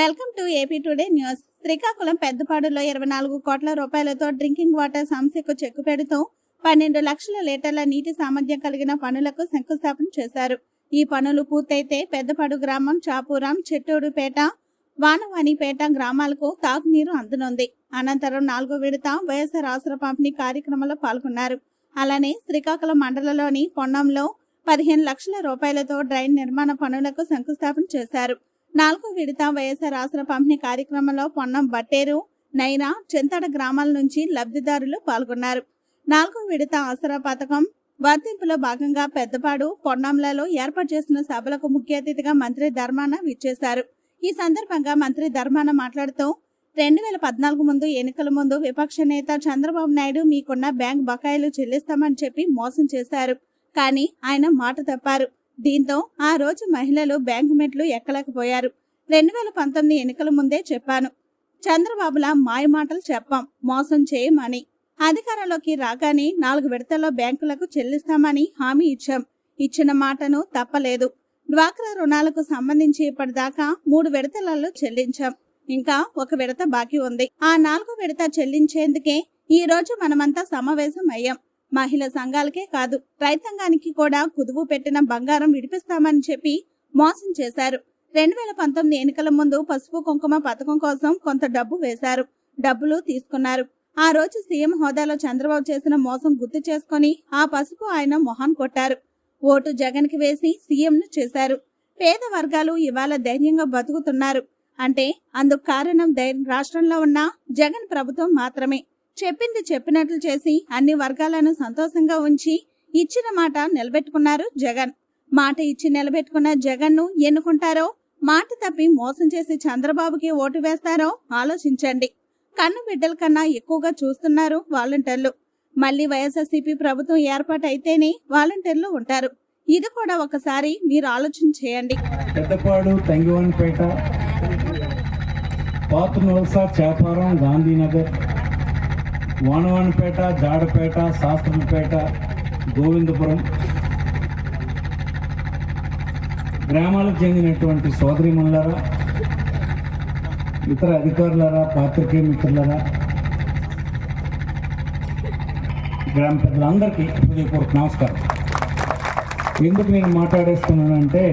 Welcome to AP today news. Srikakulam పెద్దపాడులో 24 కోట్ల రూపాయలతో డ్రింకింగ్ వాటర్ సమస్యకు చెక్కు పెడుతూ 12 లక్షల లీటర్ల నీటి సామర్థ్యం కలిగిన పనులకు శంకుస్థాపన చేశారు. ఈ పనులు పూర్తయితే పెద్దపాడు గ్రామం, చాపురం, చెట్టూరుపేట, వానవాణిపేట గ్రామాలకు తాగునీరు అందనుంది. అనంతరం 4వ విడత వైఎస్ఆర్ ఆసరా పంపిణీ కార్యక్రమంలో పాల్గొన్నారు. అలానే శ్రీకాకుళం మండలంలోని పొన్నంలో 15 లక్షల రూపాయలతో డ్రైన్ నిర్మాణ పనులకు శంకుస్థాపన చేశారు. 4వ విడత వైఎస్ఆర్ ఆసరా పంపిణీ కార్యక్రమంలో పొన్నం, బట్టేరు, నైనా, చింతడ గ్రామాల నుంచి లబ్ధిదారులు పాల్గొన్నారు. 4వ విడత ఆసరా పథకం వర్తింపులో భాగంగా పెద్దపాడు, పొన్నంలలో ఏర్పాటు చేసిన సభలకు ముఖ్య అతిథిగా మంత్రి ధర్మాన విచ్చేశారు. ఈ సందర్భంగా మంత్రి ధర్మాన మాట్లాడుతూ 2014 ముందు ఎన్నికల ముందు విపక్ష నేత చంద్రబాబు నాయుడు మీకున్న బ్యాంక్ బకాయిలు చెల్లిస్తామని చెప్పి మోసం చేశారు. కానీ ఆయన మాట తప్పారు. దీంతో ఆ రోజు మహిళలు బ్యాంకు మెట్లు ఎక్కలేకపోయారు. 2019 ఎన్నికల ముందే చెప్పాను, చంద్రబాబులా మాయ మాటలు చెప్పాం, మోసం చేయమని. అధికారంలోకి రాగానే 4 విడతల్లో బ్యాంకులకు చెల్లిస్తామని హామీ ఇచ్చాం. ఇచ్చిన మాటను తప్పలేదు. డ్వాక్రా రుణాలకు సంబంధించి ఇప్పటిదాకా 3 విడతలలో చెల్లించాం. ఇంకా 1 విడత బాకీ ఉంది. ఆ 4వ విడత చెల్లించేందుకే ఈ రోజు మనమంతా సమావేశం అయ్యాం. మహిళా సంఘాలకే కాదు, రైతాంగానికి కూడా కుదువు పెట్టిన బంగారం విడిపిస్తామని చెప్పి మోసం చేశారు. 2019 ఎన్నికల ముందు పసుపు కుంకుమ పథకం కోసం కొంత డబ్బు వేశారు. డబ్బులు తీసుకున్నారు. ఆ రోజు సీఎం హోదాలో చంద్రబాబు చేసిన మోసం గుర్తు చేసుకుని ఆ పసుపు ఆయన మొహాన్ కొట్టారు. ఓటు జగన్ కి వేసి సీఎంను చేశారు. పేద వర్గాలు ఇవాళ ధైర్యంగా బతుకుతున్నారు అంటే అందుకు కారణం రాష్ట్రంలో ఉన్న జగన్ ప్రభుత్వం మాత్రమే. చెప్పింది చెప్పినట్లు చేసి అన్ని వర్గాలను సంతోషంగా ఉంచి ఇచ్చిన మాట నిలబెట్టుకున్నారు జగన్. మాట ఇచ్చి నిలబెట్టుకున్న జగన్ ను ఎన్నుకుంటారో, మాట తప్పి మోసం చేసి చంద్రబాబుకి ఓటు వేస్తారో ఆలోచించండి. కన్ను బిడ్డల కన్నా ఎక్కువగా చూస్తున్నారు వాలంటీర్లు. మళ్లీ వైఎస్ఆర్సీపీ ప్రభుత్వం ఏర్పాటు అయితేనే వాలంటీర్లు ఉంటారు. ఇది కూడా ఒకసారి మీరు ఆలోచన చేయండి. పెద్దపాడు, తంగివానిపేట, పాతనవలస, చాపారం, గాంధీనగర్, వానవానిపేట, జాడపేట, శాస్త్రులపేట, గోవిందపురం గ్రామాలకు చెందినటువంటి సోదరీమణులారా, ఇతర అధికారులారా, పాత్రికేయ మిత్రులారా, గ్రామ పెద్దలందరికీ హృదయపూర్వక నమస్కారం. ఎందుకు నేను మాట్లాడేస్తున్నానంటే,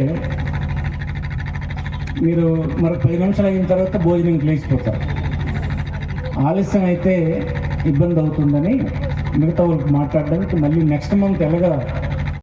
మీరు మరి 10 నిమిషాలు అయిన తర్వాత భోజనంకి లేచిపోతారు. ఆలస్యం అయితే ఇబ్బంది అవుతుందని మిగతా వాళ్ళకి మాట్లాడడానికి మళ్ళీ నెక్స్ట్ మంత్ ఎలాగా